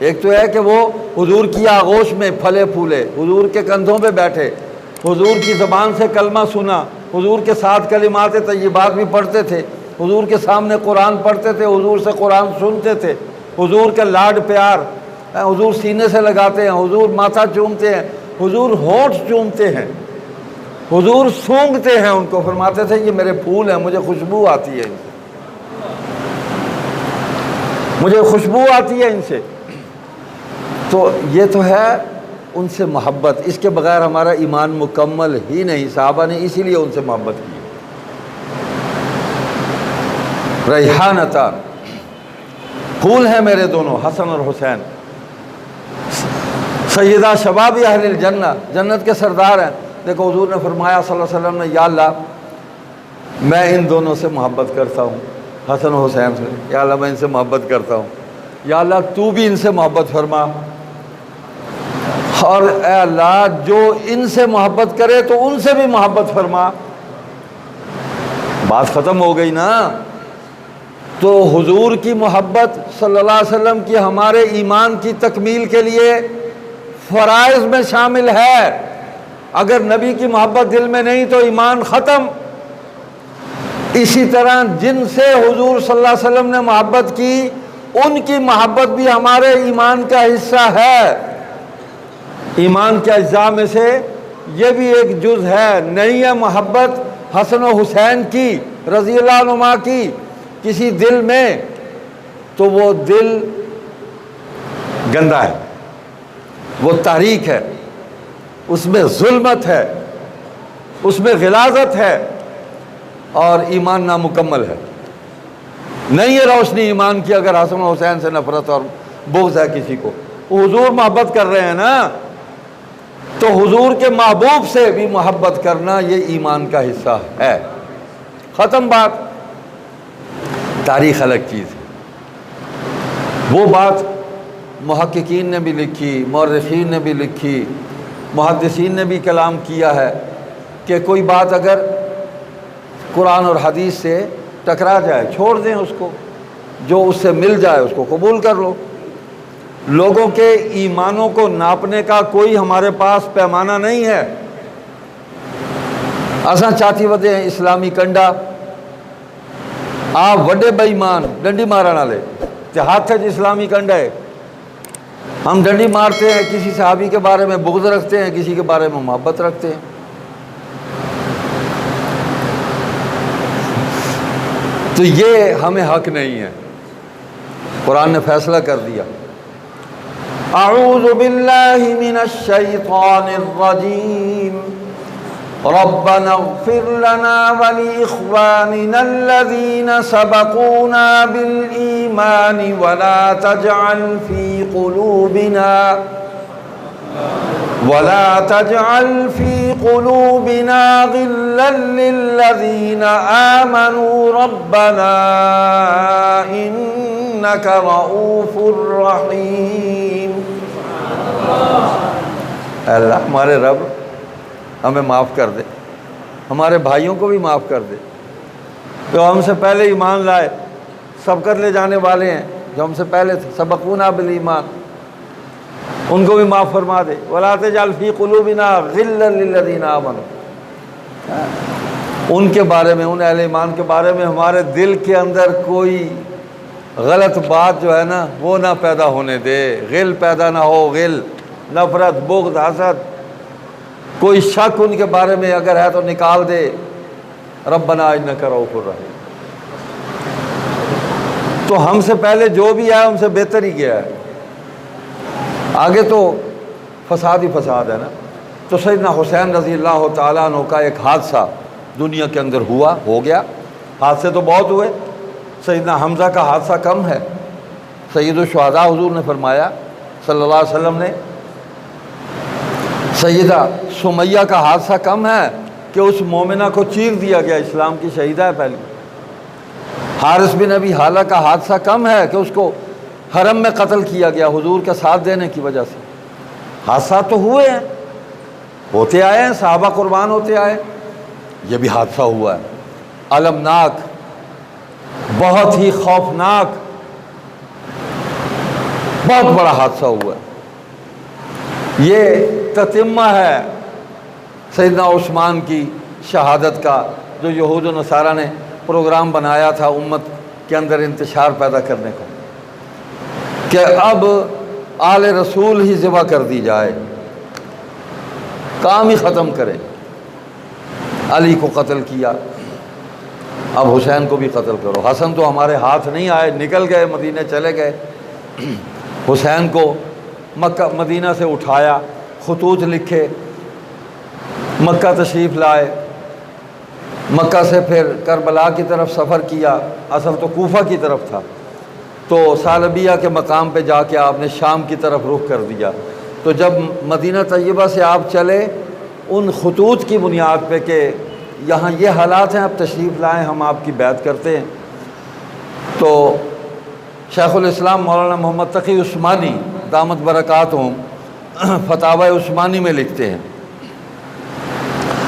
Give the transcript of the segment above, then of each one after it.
ایک تو ہے کہ وہ حضور کی آغوش میں پھلے پھولے، حضور کے کندھوں پہ بیٹھے، حضور کی زبان سے کلمہ سنا، حضور کے ساتھ کلمات طیبات بھی پڑھتے تھے، حضور کے سامنے قرآن پڑھتے تھے، حضور سے قرآن سنتے تھے، حضور کا لاڈ پیار حضور سینے سے لگاتے ہیں، حضور ماتھا چومتے ہیں، حضور ہونٹ چومتے ہیں، حضور سونگھتے ہیں ان کو، فرماتے تھے یہ میرے پھول ہیں، مجھے خوشبو آتی ہے ان سے، مجھے خوشبو آتی ہے ان سے۔ تو یہ تو ہے ان سے محبت، اس کے بغیر ہمارا ایمان مکمل ہی نہیں۔ صحابہ نے اسی لیے ان سے محبت کی۔ ریحانتان، پھول ہیں میرے دونوں، حسن اور حسین، سیدہ شباب اہل الجنہ، جنت کے سردار ہیں۔ دیکھو حضور نے فرمایا صلی اللہ علیہ وسلم نے، یا اللہ میں ان دونوں سے محبت کرتا ہوں، حسن و حسین سے، یا اللہ میں ان سے محبت کرتا ہوں، یا اللہ تو بھی ان سے محبت فرما، اور اے اللہ جو ان سے محبت کرے تو ان سے بھی محبت فرما۔ بات ختم ہو گئی نا۔ تو حضور کی محبت صلی اللہ علیہ وسلم کی ہمارے ایمان کی تکمیل کے لیے فرائض میں شامل ہے۔ اگر نبی کی محبت دل میں نہیں تو ایمان ختم۔ اسی طرح جن سے حضور صلی اللہ علیہ وسلم نے محبت کی ان کی محبت بھی ہمارے ایمان کا حصہ ہے۔ ایمان کے اجزاء میں سے یہ بھی ایک جز ہے۔ نہیں ہے محبت حسن و حسین کی رضی اللہ عنہما کی کسی دل میں تو وہ دل گندا ہے، وہ تاریک ہے، اس میں ظلمت ہے، اس میں غلاظت ہے اور ایمان نامکمل ہے۔ نہیں ہے روشنی ایمان کی اگر حسن و حسین سے نفرت اور بغض ہے کسی کو۔ حضور محبت کر رہے ہیں نا، تو حضور کے محبوب سے بھی محبت کرنا یہ ایمان کا حصہ ہے۔ ختم بات۔ تاریخ الگ چیز ہے، وہ بات محققین نے بھی لکھی، مورخین نے بھی لکھی، محدثین نے بھی کلام کیا ہے کہ کوئی بات اگر قرآن اور حدیث سے ٹکرا جائے چھوڑ دیں اس کو، جو اس سے مل جائے اس کو قبول کر لو۔ لوگوں کے ایمانوں کو ناپنے کا کوئی ہمارے پاس پیمانہ نہیں ہے۔ اساں چاہتی ودے ہیں اسلامی کنڈا، آپ وڈے بے ایمان ڈنڈی مارن والے تے ہاتھ اسلامی کنڈا ہے، ہم ڈنڈی مارتے ہیں، کسی صحابی کے بارے میں بغض رکھتے ہیں، کسی کے بارے میں محبت رکھتے ہیں۔ تو یہ ہمیں حق نہیں ہے۔ قرآن نے فیصلہ کر دیا۔ اعوذ باللہ من الشیطان الرجیم ربنا اغفر لنا ولإخواننا الذين سبقونا بالإيمان ولا تجعل في قلوبنا غلا للذين آمنوا ربنا إنك رؤوف رحيم۔ اللہ ہمارے رب ہمیں معاف کر دے، ہمارے بھائیوں کو بھی معاف کر دے جو ہم سے پہلے ایمان لائے، سبقت لے جانے والے ہیں جو ہم سے پہلے تھے، سبقونا بالایمان، ان کو بھی معاف فرما دے۔ وَلَا تَجْعَلْ فِي قُلُوبِنَا غِلًّا لِلَّذِينَ آمَنُوا، ان کے بارے میں، ان اہل ایمان کے بارے میں ہمارے دل کے اندر کوئی غلط بات جو ہے نا وہ نہ پیدا ہونے دے، غل پیدا نہ ہو، غل، نفرت، بغض، حسد، کوئی شک ان کے بارے میں اگر ہے تو نکال دے۔ ربنا انک رؤوف رحیم۔ تو ہم سے پہلے جو بھی ہے ہم سے بہتر ہی گیا ہے، آگے تو فساد ہی فساد ہے نا۔ تو سیدنا حسین رضی اللہ تعالیٰ عنہ کا ایک حادثہ دنیا کے اندر ہو گیا۔ حادثے تو بہت ہوئے، سیدنا حمزہ کا حادثہ کم ہے۔ سید الشہداء حضور نے فرمایا صلی اللہ علیہ وسلم نے، سیدہ سمیہ کا حادثہ کم ہے کہ اس مومنہ کو چیر دیا گیا، اسلام کی شہیدہ ہے پہلی۔ حارث بن ابی حالہ کا حادثہ کم ہے کہ اس کو حرم میں قتل کیا گیا حضور کا ساتھ دینے کی وجہ سے۔ حادثات تو ہوئے ہیں، ہوتے آئے ہیں، صحابہ قربان ہوتے آئے، یہ بھی حادثہ ہوا ہے المناک، بہت ہی خوفناک۔ بہت بڑا حادثہ ہوا ہے۔ یہ تتمہ ہے سیدنا عثمان کی شہادت کا، جو یہود و نصارہ نے پروگرام بنایا تھا امت کے اندر انتشار پیدا کرنے کا، کہ اب آل رسول ہی ذبح کر دی جائے، کام ہی ختم کریں۔ علی کو قتل کیا، اب حسین کو بھی قتل کرو۔ حسن تو ہمارے ہاتھ نہیں آئے، نکل گئے، مدینہ چلے گئے۔ حسین کو مکہ مدینہ سے اٹھایا، خطوط لکھے، مکہ تشریف لائے، مکہ سے پھر کربلا کی طرف سفر کیا، اصل تو کوفہ کی طرف تھا، تو ثعلبیہ کے مقام پہ جا کے آپ نے شام کی طرف رخ کر دیا۔ تو جب مدینہ طیبہ سے آپ چلے ان خطوط کی بنیاد پہ کہ یہاں یہ حالات ہیں، اب تشریف لائیں، ہم آپ کی بیعت کرتے ہیں، تو شیخ الاسلام مولانا محمد تقی عثمانی دامت برکاتہم فتاوی عثمانی میں لکھتے ہیں،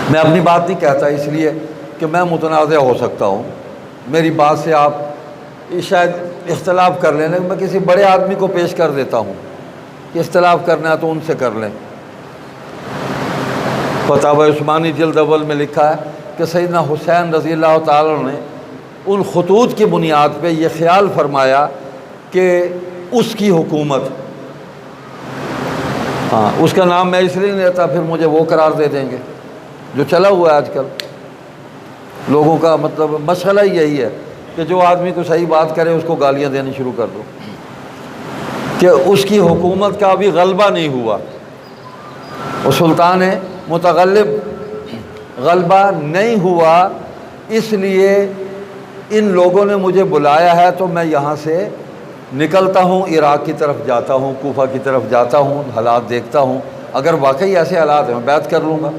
میں اپنی بات نہیں کہتا اس لیے کہ میں متنازع ہو سکتا ہوں، میری بات سے آپ شاید اختلاف کر لیں، لیکن میں کسی بڑے آدمی کو پیش کر دیتا ہوں کہ اختلاف کرنا ہے تو ان سے کر لیں۔ فتاوی عثمانی جلد اول میں لکھا ہے کہ سیدنا حسین رضی اللہ تعالیٰ نے ان خطوط کی بنیاد پہ یہ خیال فرمایا کہ اس کی حکومت، ہاں اس کا نام میں اس لیے نہیں لیتا، پھر مجھے وہ قرار دے دیں گے جو چلا ہوا ہے آج کل لوگوں کا، مطلب مسئلہ ہی یہی ہے کہ جو آدمی کو صحیح بات کرے اس کو گالیاں دینی شروع کر دو، کہ اس کی حکومت کا ابھی غلبہ نہیں ہوا، وہ سلطان متغلب غلبہ نہیں ہوا، اس لیے ان لوگوں نے مجھے بلایا ہے تو میں یہاں سے نکلتا ہوں، عراق کی طرف جاتا ہوں، کوفہ کی طرف جاتا ہوں، حالات دیکھتا ہوں، اگر واقعی ایسے حالات ہیں میں بیعت کر لوں گا۔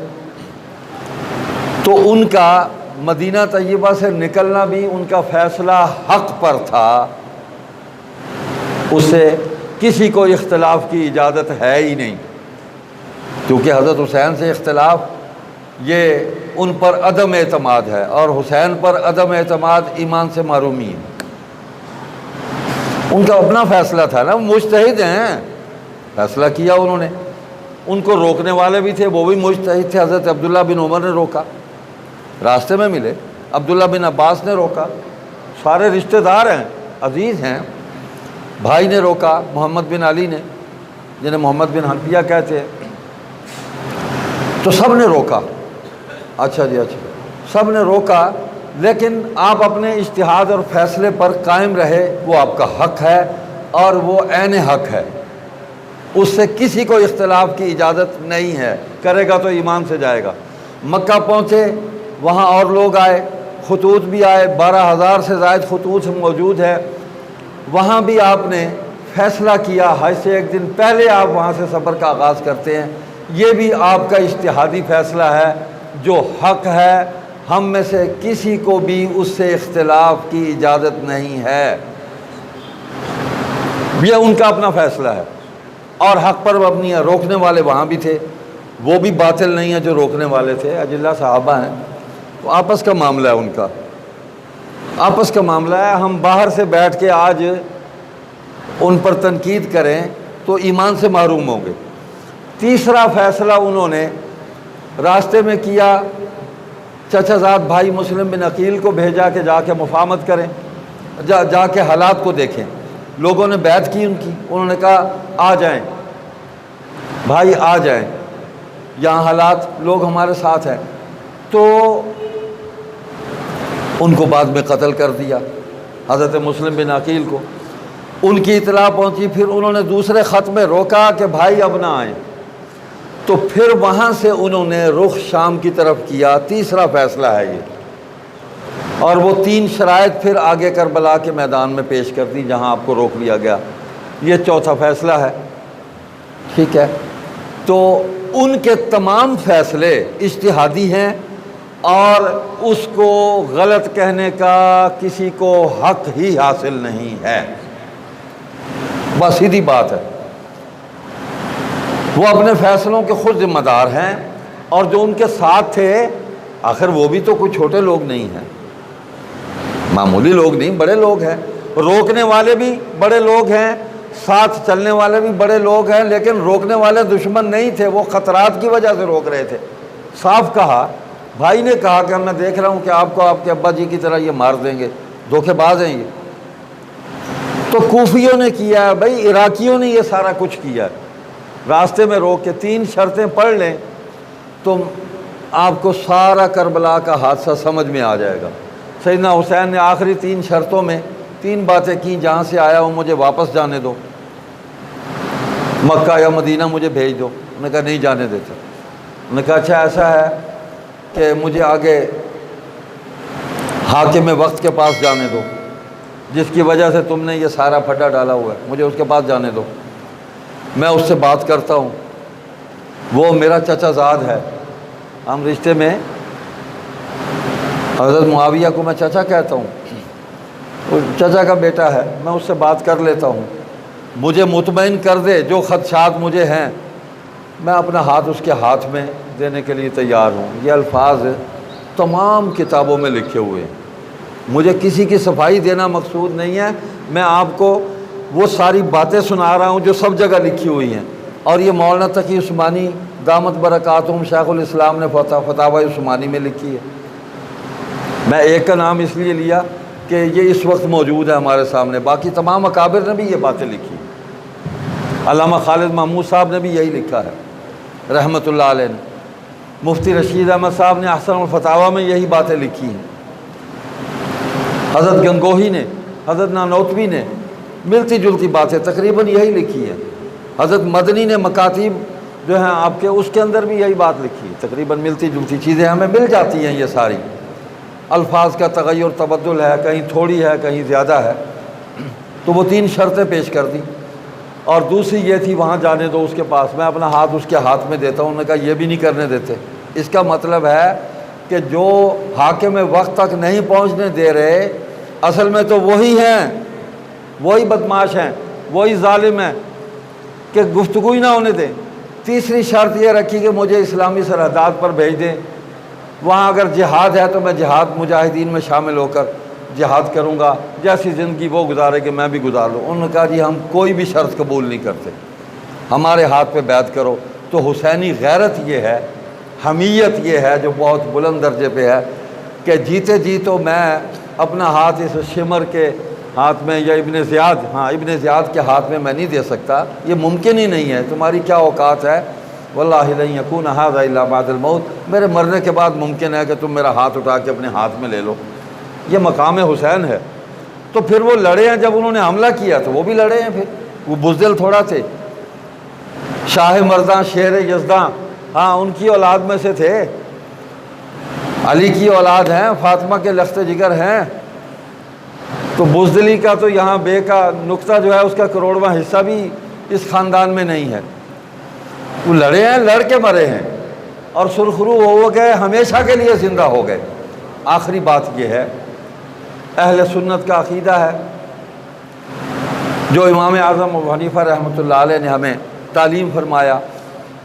تو ان کا مدینہ طیبہ سے نکلنا بھی ان کا فیصلہ حق پر تھا، اس سے کسی کو اختلاف کی اجازت ہے ہی نہیں، کیونکہ حضرت حسین سے اختلاف یہ ان پر عدم اعتماد ہے، اور حسین پر عدم اعتماد ایمان سے محرومی ہے۔ ان کا اپنا فیصلہ تھا نا، مجتہد ہیں، فیصلہ کیا انہوں نے، ان کو روکنے والے بھی تھے، وہ بھی مجتہد تھے، حضرت عبداللہ بن عمر نے روکا، راستے میں ملے، عبداللہ بن عباس نے روکا، سارے رشتہ دار ہیں، عزیز ہیں، بھائی نے روکا، محمد بن علی نے، جنہیں محمد بن حنفیہ کہتے ہیں، تو سب نے روکا۔ اچھا جی اچھا، سب نے روکا، لیکن آپ اپنے اجتہاد اور فیصلے پر قائم رہے، وہ آپ کا حق ہے اور وہ عین حق ہے، اس سے کسی کو اختلاف کی اجازت نہیں ہے، کرے گا تو ایمان سے جائے گا۔ مکہ پہنچے، وہاں اور لوگ آئے، خطوط بھی آئے، 12,000 سے زائد خطوط موجود ہے، وہاں بھی آپ نے فیصلہ کیا، حج سے ایک دن پہلے آپ وہاں سے سفر کا آغاز کرتے ہیں، یہ بھی آپ کا اجتہادی فیصلہ ہے جو حق ہے، ہم میں سے کسی کو بھی اس سے اختلاف کی اجازت نہیں ہے، یہ ان کا اپنا فیصلہ ہے اور حق پر مبنی ہے۔ روکنے والے وہاں بھی تھے، وہ بھی باطل نہیں ہے جو روکنے والے تھے، اجلہ صحابہ ہیں، تو آپس کا معاملہ ہے، ان کا آپس کا معاملہ ہے۔ ہم باہر سے بیٹھ کے آج ان پر تنقید کریں تو ایمان سے محروم ہوں گے۔ تیسرا فیصلہ انہوں نے راستے میں کیا، چچا زاد بھائی مسلم بن عقیل کو بھیجا کہ جا کے مفاہمت کریں، جا کے حالات کو دیکھیں۔ لوگوں نے بیعت کی ان کی، انہوں نے کہا آ جائیں بھائی، آ جائیں، یہاں حالات، لوگ ہمارے ساتھ ہیں، تو ان کو بعد میں قتل کر دیا، حضرت مسلم بن عقیل کو۔ ان کی اطلاع پہنچی، پھر انہوں نے دوسرے خط میں روکا کہ بھائی اب نہ آئیں، تو پھر وہاں سے انہوں نے رخ شام کی طرف کیا۔ تیسرا فیصلہ ہے یہ، اور وہ 3 شرائط پھر آگے کربلا کے میدان میں پیش کر دی جہاں آپ کو روک لیا گیا، یہ چوتھا فیصلہ ہے، ٹھیک ہے۔ تو ان کے تمام فیصلے اجتہادی ہیں اور اس کو غلط کہنے کا کسی کو حق ہی حاصل نہیں ہے، بس سیدھی بات ہے۔ وہ اپنے فیصلوں کے خود ذمہ دار ہیں، اور جو ان کے ساتھ تھے، آخر وہ بھی تو کوئی چھوٹے لوگ نہیں ہیں، معمولی لوگ نہیں، بڑے لوگ ہیں، روکنے والے بھی بڑے لوگ ہیں، ساتھ چلنے والے بھی بڑے لوگ ہیں، لیکن روکنے والے دشمن نہیں تھے، وہ خطرات کی وجہ سے روک رہے تھے۔ صاف کہا، بھائی نے کہا کہ میں دیکھ رہا ہوں کہ آپ کو آپ کے ابا جی کی طرح یہ مار دیں گے، دھوکے باز ہیں یہ۔ تو کوفیوں نے کیا ہے بھائی، عراقیوں نے یہ سارا کچھ کیا ہے، راستے میں روک کے 3 شرطیں پڑھ لیں تو آپ کو سارا کربلا کا حادثہ سمجھ میں آ جائے گا۔ سیدنا حسین نے آخری 3 شرطوں میں 3 باتیں کی، جہاں سے آیا ہوں مجھے واپس جانے دو، مکہ یا مدینہ مجھے بھیج دو۔ انہوں نے کہا نہیں جانے دیتے۔ انہوں نے کہا اچھا ایسا ہے کہ مجھے آگے حاکم وقت کے پاس جانے دو، جس کی وجہ سے تم نے یہ سارا پھڈا ڈالا ہوا ہے، مجھے اس کے پاس جانے دو، میں اس سے بات کرتا ہوں، وہ میرا چچا زاد ہے، ہم رشتے میں حضرت معاویہ کو میں چچا کہتا ہوں، وہ چچا کا بیٹا ہے، میں اس سے بات کر لیتا ہوں، مجھے مطمئن کر دے، جو خدشات مجھے ہیں میں اپنا ہاتھ اس کے ہاتھ میں دینے کے لیے تیار ہوں۔ یہ الفاظ تمام کتابوں میں لکھے ہوئے ہیں، مجھے کسی کی صفائی دینا مقصود نہیں ہے، میں آپ کو وہ ساری باتیں سنا رہا ہوں جو سب جگہ لکھی ہوئی ہیں، اور یہ مولانا تقی عثمانی دامت برکاتہم شیخ الاسلام نے فتاوی عثمانی میں لکھی ہے۔ میں ایک کا نام اس لیے لیا کہ یہ اس وقت موجود ہے ہمارے سامنے، باقی تمام اکابر نے بھی یہ باتیں لکھی ہیں۔ علامہ خالد محمود صاحب نے بھی یہی لکھا ہے رحمۃ اللہ علیہ نے، مفتی رشید احمد صاحب نے احسن الفتاویٰ میں یہی باتیں لکھی ہیں، حضرت گنگوہی نے، حضرت نانوتوی نے ملتی جلتی باتیں تقریباً یہی لکھی ہے، حضرت مدنی نے مکاتیب جو ہیں آپ کے، اس کے اندر بھی یہی بات لکھی ہے، تقریباً ملتی جلتی چیزیں ہمیں مل جاتی ہیں۔ یہ ساری الفاظ کا تغیر تبدل ہے، کہیں تھوڑی ہے کہیں زیادہ ہے، تو وہ 3 شرطیں پیش کر دی، اور دوسری یہ تھی وہاں جانے دو اس کے پاس، میں اپنا ہاتھ اس کے ہاتھ میں دیتا ہوں۔ انہوں نے کہا یہ بھی نہیں کرنے دیتے۔ اس کا مطلب ہے کہ جو حاکم وقت تک نہیں پہنچنے دے رہے اصل میں تو وہی ہیں، وہی بدماش ہیں، وہی ظالم ہیں کہ گفتگو ہی نہ ہونے دیں۔ تیسری شرط یہ رکھی کہ مجھے اسلامی سرحدات پر بھیج دیں، وہاں اگر جہاد ہے تو میں جہاد مجاہدین میں شامل ہو کر جہاد کروں گا، جیسی زندگی وہ گزارے کہ میں بھی گزار لوں۔ انہوں نے کہا جی ہم کوئی بھی شرط قبول نہیں کرتے، ہمارے ہاتھ پہ بیعت کرو۔ تو حسینی غیرت یہ ہے، حمیت یہ ہے جو بہت بلند درجے پہ ہے کہ جیتے جی تو میں اپنا ہاتھ اس شمر کے ہاتھ میں یا ابن زیاد کے ہاتھ میں نہیں دے سکتا، یہ ممکن ہی نہیں ہے، تمہاری کیا اوقات ہے، واللہ لن یکون ھذا الا بعد الموت، میرے مرنے کے بعد ممکن ہے کہ تم میرا ہاتھ اٹھا کے اپنے ہاتھ میں لے لو۔ یہ مقام حسین ہے۔ تو پھر وہ لڑے ہیں، جب انہوں نے حملہ کیا تو وہ بھی لڑے ہیں، پھر وہ بزدل تھوڑا تھے، شاہ مرداں شیر یزداں، ہاں ان کی اولاد میں سے تھے، علی کی اولاد ہیں، فاطمہ کے لخت جگر ہیں، تو بزدلی کا تو یہاں بے کا نقطہ جو ہے اس کا کروڑواں حصہ بھی اس خاندان میں نہیں ہے۔ وہ لڑے ہیں، لڑ کے مرے ہیں، اور سرخرو ہو گئے، ہمیشہ کے لیے زندہ ہو گئے۔ آخری بات یہ ہے، اہل سنت کا عقیدہ ہے جو امام اعظم ابو حنیفہ رحمۃ اللہ علیہ نے ہمیں تعلیم فرمایا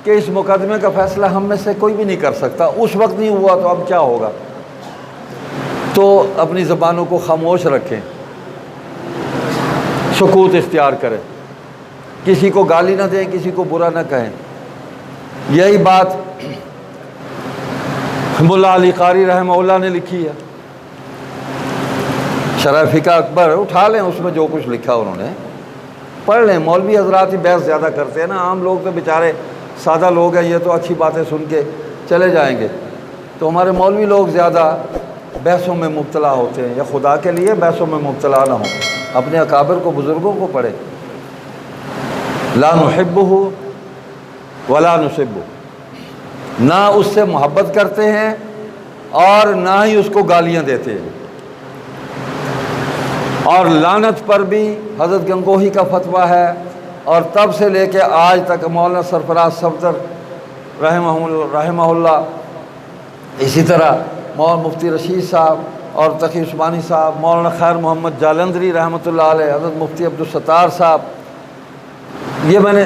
کہ اس مقدمے کا فیصلہ ہم میں سے کوئی بھی نہیں کر سکتا، اس وقت نہیں ہوا تو اب کیا ہوگا۔ تو اپنی زبانوں کو خاموش رکھیں، سکوت اختیار کریں، کسی کو گالی نہ دیں، کسی کو برا نہ کہیں۔ یہی بات ملا علی قاری رحمہ اللہ نے لکھی ہے، شرح فقہ اکبر، اٹھا لیں اس میں جو کچھ لکھا انہوں نے، پڑھ لیں۔ مولوی حضرات ہی بحث زیادہ کرتے ہیں نا، عام لوگ تو بیچارے سادہ لوگ ہیں، یہ تو اچھی باتیں سن کے چلے جائیں گے، تو ہمارے مولوی لوگ زیادہ بحثوں میں مبتلا ہوتے ہیں، یا خدا کے لیے بحثوں میں مبتلا نہ ہوں، اپنے اکابر کو، بزرگوں کو پڑھیں۔ لا نحبہ ولا نسبہ، نہ اس سے محبت کرتے ہیں اور نہ ہی اس کو گالیاں دیتے ہیں۔ اور لعنت پر بھی حضرت گنگوہی کا فتویٰ ہے، اور تب سے لے کے آج تک مولانا سرفراز صفدر رحمہ اللہ، اسی طرح مولانا مفتی رشید صاحب اور تقی عثمانی صاحب، مولانا خیر محمد جالندری رحمۃ اللہ علیہ، حضرت مفتی عبدالستار صاحب، یہ میں نے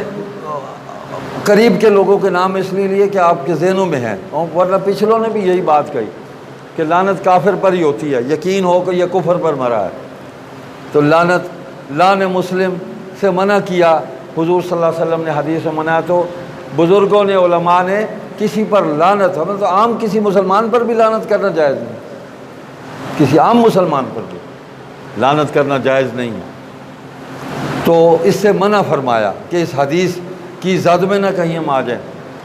قریب کے لوگوں کے نام اس لیے لیے کہ آپ کے ذہنوں میں ہیں، ورنہ پچھلوں نے بھی یہی بات کہی کہ لعنت کافر پر ہی ہوتی ہے، یقین ہو کہ یہ کفر پر مرا ہے۔ تو لعنت، لعن مسلم سے منع کیا، حضور صلی اللہ علیہ وسلم نے حدیث میں منع، تو بزرگوں نے، علماء نے کسی پر لعنت، ہمیں تو عام کسی مسلمان پر بھی لعنت کرنا جائز نہیں، کسی عام مسلمان پر بھی لعنت کرنا جائز نہیں ہے۔ تو اس سے منع فرمایا کہ اس حدیث کی زد میں نہ کہیں ہم آ جائیں،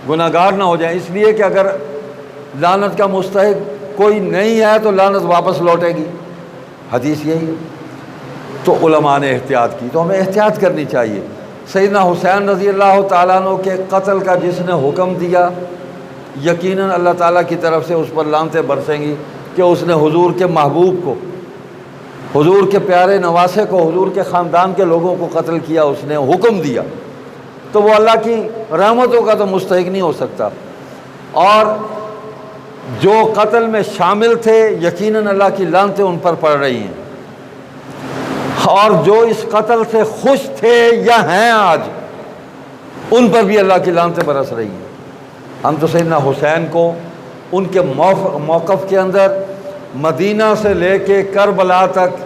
گناہ گار نہ ہو جائیں، اس لیے کہ اگر لعنت کا مستحق کوئی نہیں ہے تو لعنت واپس لوٹے گی، حدیث یہی ہے۔ تو علماء نے احتیاط کی، تو ہمیں احتیاط کرنی چاہیے۔ سیدنا حسین رضی اللہ تعالیٰ عنہ کے قتل کا جس نے حکم دیا، یقیناً اللہ تعالیٰ کی طرف سے اس پر لعنتیں برسیں گی کہ اس نے حضور کے محبوب کو، حضور کے پیارے نواسے کو، حضور کے خاندان کے لوگوں کو قتل کیا، اس نے حکم دیا، تو وہ اللہ کی رحمتوں کا تو مستحق نہیں ہو سکتا۔ اور جو قتل میں شامل تھے یقیناً اللہ کی لعنتیں ان پر پڑ رہی ہیں، اور جو اس قتل سے خوش تھے یا ہیں آج، ان پر بھی اللہ کی لعنتیں برس رہی ہیں۔ ہم تو سیدنا حسین کو ان کے موقف کے اندر مدینہ سے لے کے کربلا تک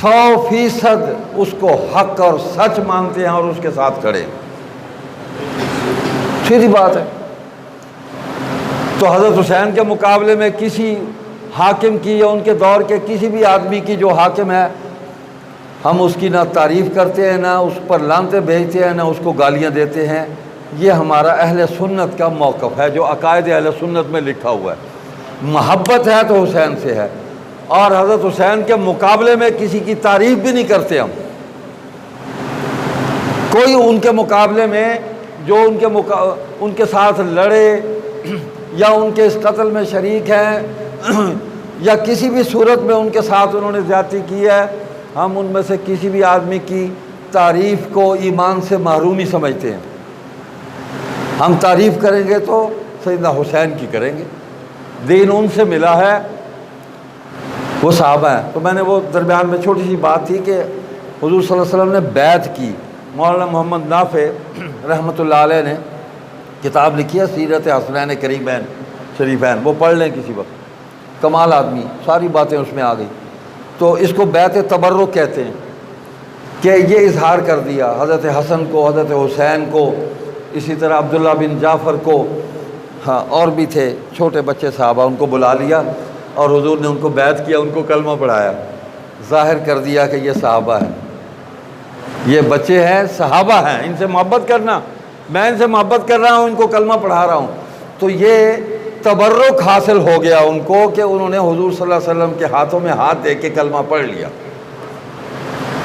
100% اس کو حق اور سچ مانتے ہیں اور اس کے ساتھ کھڑے ہیں، سیدھی بات ہے۔ تو حضرت حسین کے مقابلے میں کسی حاکم کی یا ان کے دور کے کسی بھی آدمی کی جو حاکم ہے، ہم اس کی نہ تعریف کرتے ہیں، نہ اس پر لعنتیں بھیجتے ہیں، نہ اس کو گالیاں دیتے ہیں۔ یہ ہمارا اہل سنت کا موقف ہے جو عقائد اہل سنت میں لکھا ہوا ہے۔ محبت ہے تو حسین سے ہے، اور حضرت حسین کے مقابلے میں کسی کی تعریف بھی نہیں کرتے ہم۔ کوئی ان کے مقابلے میں جو ان کے ساتھ لڑے یا ان کے اس قتل میں شریک ہیں یا کسی بھی صورت میں ان کے ساتھ انہوں نے زیادتی کی ہے، ہم ان میں سے کسی بھی آدمی کی تعریف کو ایمان سے محرومی سمجھتے ہیں۔ ہم تعریف کریں گے تو سیدنا حسین کی کریں گے، دین ان سے ملا ہے، وہ صحابہ ہیں۔ تو میں نے وہ درمیان میں چھوٹی سی بات تھی کہ حضور صلی اللہ علیہ وسلم نے بیعت کی۔ مولانا محمد نافع رحمۃ اللہ علیہ نے کتاب لکھی ہے سیرت حسنین کریمین شریفین، وہ پڑھ لیں کسی وقت، کمال آدمی، ساری باتیں اس میں آ گئی۔ تو اس کو بیعت تبرک کہتے ہیں کہ یہ اظہار کر دیا حضرت حسن کو، حضرت حسین کو، اسی طرح عبداللہ بن جعفر کو، ہاں اور بھی تھے چھوٹے بچے صحابہ، ان کو بلا لیا اور حضور نے ان کو بیعت کیا، ان کو کلمہ پڑھایا، ظاہر کر دیا کہ یہ صحابہ ہیں، یہ بچے ہیں، صحابہ ہیں، ان سے محبت کرنا، میں ان سے محبت کر رہا ہوں، ان کو کلمہ پڑھا رہا ہوں۔ تو یہ تبرک حاصل ہو گیا ان کو کہ انہوں نے حضور صلی اللہ علیہ وسلم کے ہاتھوں میں ہاتھ دے کے کلمہ پڑھ لیا،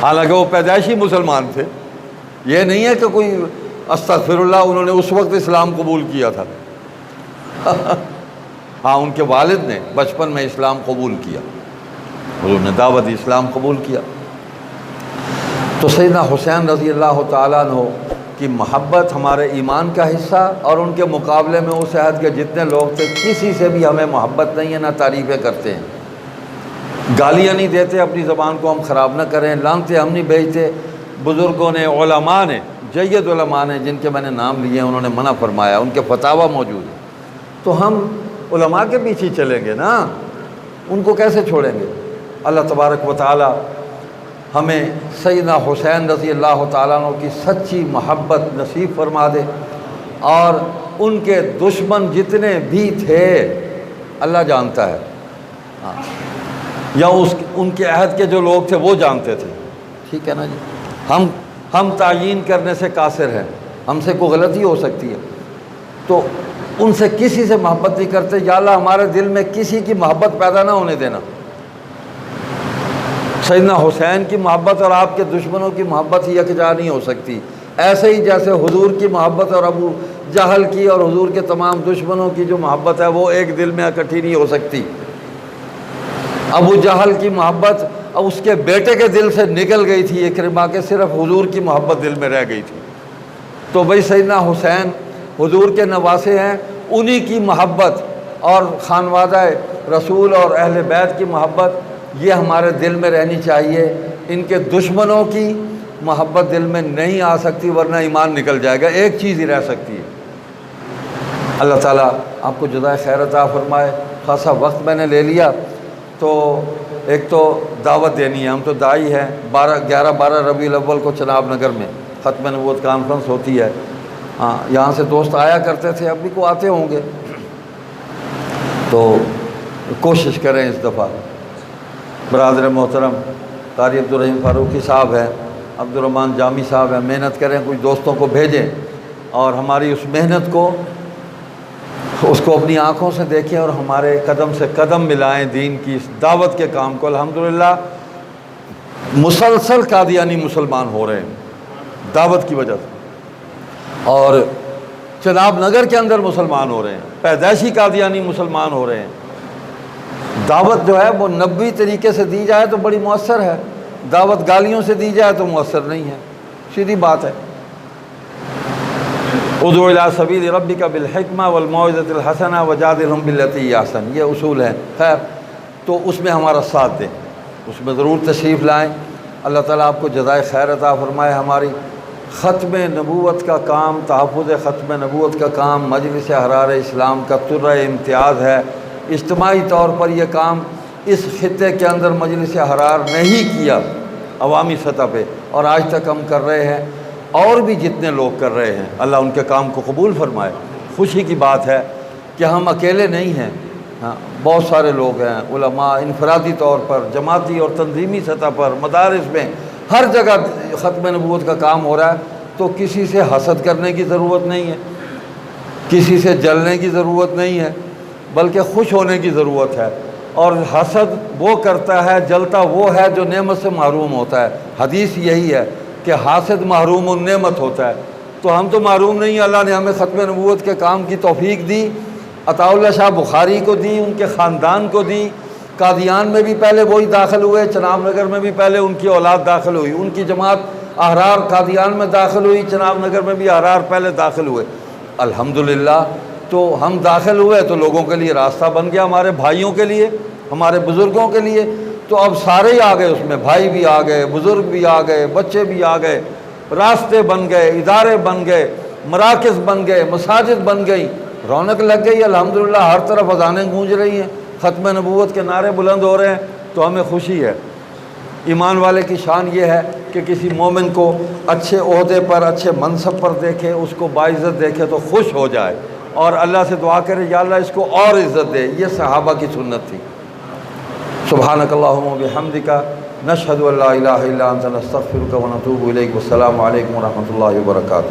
حالانکہ وہ پیدائشی مسلمان تھے۔ یہ نہیں ہے کہ کوئی استغفر اللہ انہوں نے اس وقت اسلام قبول کیا تھا ہاں ان کے والد نے بچپن میں اسلام قبول کیا، حضور نے دعوت اسلام قبول کیا۔ تو سیدنا حسین رضی اللہ تعالیٰ عنہ کی محبت ہمارے ایمان کا حصہ، اور ان کے مقابلے میں اس عہد کے جتنے لوگ تھے کسی سے بھی ہمیں محبت نہیں ہے، نہ تعریفیں کرتے ہیں، گالیاں نہیں دیتے، اپنی زبان کو ہم خراب نہ کریں، لعنتیں ہم نہیں بھیجتے۔ بزرگوں نے، علماء نے، جید علماء نے جن کے میں نے نام لیے انہوں نے منع فرمایا، ان کے فتاویٰ موجود ہیں۔ تو ہم علماء کے پیچھے چلیں گے نا، ان کو کیسے چھوڑیں گے؟ اللہ تبارک و تعالی ہمیں سیدنا حسین رضی اللہ تعالیٰ عنہ کی سچی محبت نصیب فرما دے، اور ان کے دشمن جتنے بھی تھے اللہ جانتا ہے، یا ان کے عہد کے جو لوگ تھے وہ جانتے تھے، ٹھیک ہے نا جی۔ ہم تعیین کرنے سے قاصر ہیں، ہم سے کوئی غلطی ہو سکتی ہے، تو ان سے کسی سے محبت نہیں کرتے۔ یا اللہ ہمارے دل میں کسی کی محبت پیدا نہ ہونے دینا۔ سیدنا حسین کی محبت اور آپ کے دشمنوں کی محبت ہی یکجا نہیں ہو سکتی، ایسے ہی جیسے حضور کی محبت اور ابو جہل کی اور حضور کے تمام دشمنوں کی جو محبت ہے وہ ایک دل میں اکٹھی نہیں ہو سکتی۔ ابو جہل کی محبت اس کے بیٹے کے دل سے نکل گئی تھی، اکرمہ کے صرف حضور کی محبت دل میں رہ گئی تھی۔ تو بھائی سیدنا حسین حضور کے نواسے ہیں، انہی کی محبت اور خانوادہ رسول اور اہل بیت کی محبت یہ ہمارے دل میں رہنی چاہیے۔ ان کے دشمنوں کی محبت دل میں نہیں آ سکتی، ورنہ ایمان نکل جائے گا۔ ایک چیز ہی رہ سکتی ہے۔ اللہ تعالیٰ آپ کو جزائے خیر عطا فرمائے۔ خاصا وقت میں نے لے لیا، تو ایک تو دعوت دینی ہے، ہم تو داعی ہیں، 11-12 ربیع الاول کو چناب نگر میں ختم نبوت کانفرنس ہوتی ہے، ہاں یہاں سے دوست آیا کرتے تھے، اب بھی کو آتے ہوں گے، تو کوشش کریں اس دفعہ۔ برادر محترم قاری عبدالرحیم فاروقی صاحب ہیں، عبدالرحمن جامی صاحب ہیں، محنت کریں، کچھ دوستوں کو بھیجیں اور ہماری اس محنت کو اس کو اپنی آنکھوں سے دیکھیں اور ہمارے قدم سے قدم ملائیں دین کی اس دعوت کے کام کو۔ الحمدللہ مسلسل قادیانی مسلمان ہو رہے ہیں دعوت کی وجہ سے، اور چناب نگر کے اندر مسلمان ہو رہے ہیں، پیدائشی قادیانی مسلمان ہو رہے ہیں۔ دعوت جو ہے وہ نبوی طریقے سے دی جائے تو بڑی مؤثر ہے، دعوت گالیوں سے دی جائے تو مؤثر نہیں ہے، سیدھی بات ہے۔ ادعو الی سبیل ربک بالحکمہ والموعظۃ الحسنہ وجادلہم باللتی ہی احسن، یہ اصول ہے۔ خیر، تو اس میں ہمارا ساتھ دیں، اس میں ضرور تشریف لائیں۔ اللہ تعالیٰ آپ کو جزائے خیر عطا فرمائے۔ ہماری ختم نبوت کا کام، تحفظ ختم نبوت کا کام مجلس احرار اسلام کا طرہ امتیاز ہے۔ اجتماعی طور پر یہ کام اس خطے کے اندر مجلس احرار نے ہی کیا عوامی سطح پہ، اور آج تک ہم کر رہے ہیں، اور بھی جتنے لوگ کر رہے ہیں، اللہ ان کے کام کو قبول فرمائے۔ خوشی کی بات ہے کہ ہم اکیلے نہیں ہیں، ہاں بہت سارے لوگ ہیں، علماء انفرادی طور پر، جماعتی اور تنظیمی سطح پر، مدارس میں، ہر جگہ ختم نبوت کا کام ہو رہا ہے۔ تو کسی سے حسد کرنے کی ضرورت نہیں ہے، کسی سے جلنے کی ضرورت نہیں ہے، بلکہ خوش ہونے کی ضرورت ہے۔ اور حسد وہ کرتا ہے، جلتا وہ ہے جو نعمت سے محروم ہوتا ہے۔ حدیث یہی ہے کہ حاسد محروم النعمت ہوتا ہے۔ تو ہم تو محروم نہیں ہیں، اللہ نے ہمیں ختم نبوت کے کام کی توفیق دی، عطا اللہ شاہ بخاری کو دی، ان کے خاندان کو دی۔ قادیان میں بھی پہلے وہی داخل ہوئے، چناب نگر میں بھی پہلے ان کی اولاد داخل ہوئی، ان کی جماعت احرار قادیان میں داخل ہوئی، چناب نگر میں بھی احرار پہلے داخل ہوئے۔ الحمدللہ تو ہم داخل ہوئے تو لوگوں کے لیے راستہ بن گیا، ہمارے بھائیوں کے لیے، ہمارے بزرگوں کے لیے۔ تو اب سارے ہی آ گئے، اس میں بھائی بھی آ گئے، بزرگ بھی آ گئے، بچے بھی آ گئے، راستے بن گئے، ادارے بن گئے، مراکز بن گئے، مساجد بن گئی، رونق لگ گئی۔ الحمدللہ ہر طرف اذانیں گونج رہی ہیں، ختم نبوت کے نعرے بلند ہو رہے ہیں، تو ہمیں خوشی ہے۔ ایمان والے کی شان یہ ہے کہ کسی مومن کو اچھے عہدے پر، اچھے منصب پر دیکھے، اس کو باعزت دیکھے تو خوش ہو جائے، اور اللہ سے دعا کرے یا اللہ اس کو اور عزت دے۔ یہ صحابہ کی سنت تھی۔ سبحانک اللہم و بحمدک، نشہد ان لا الہ الا انت، نستغفرک و نتوب الیک۔ والسلام علیکم ورحمۃ اللہ وبرکاتہ۔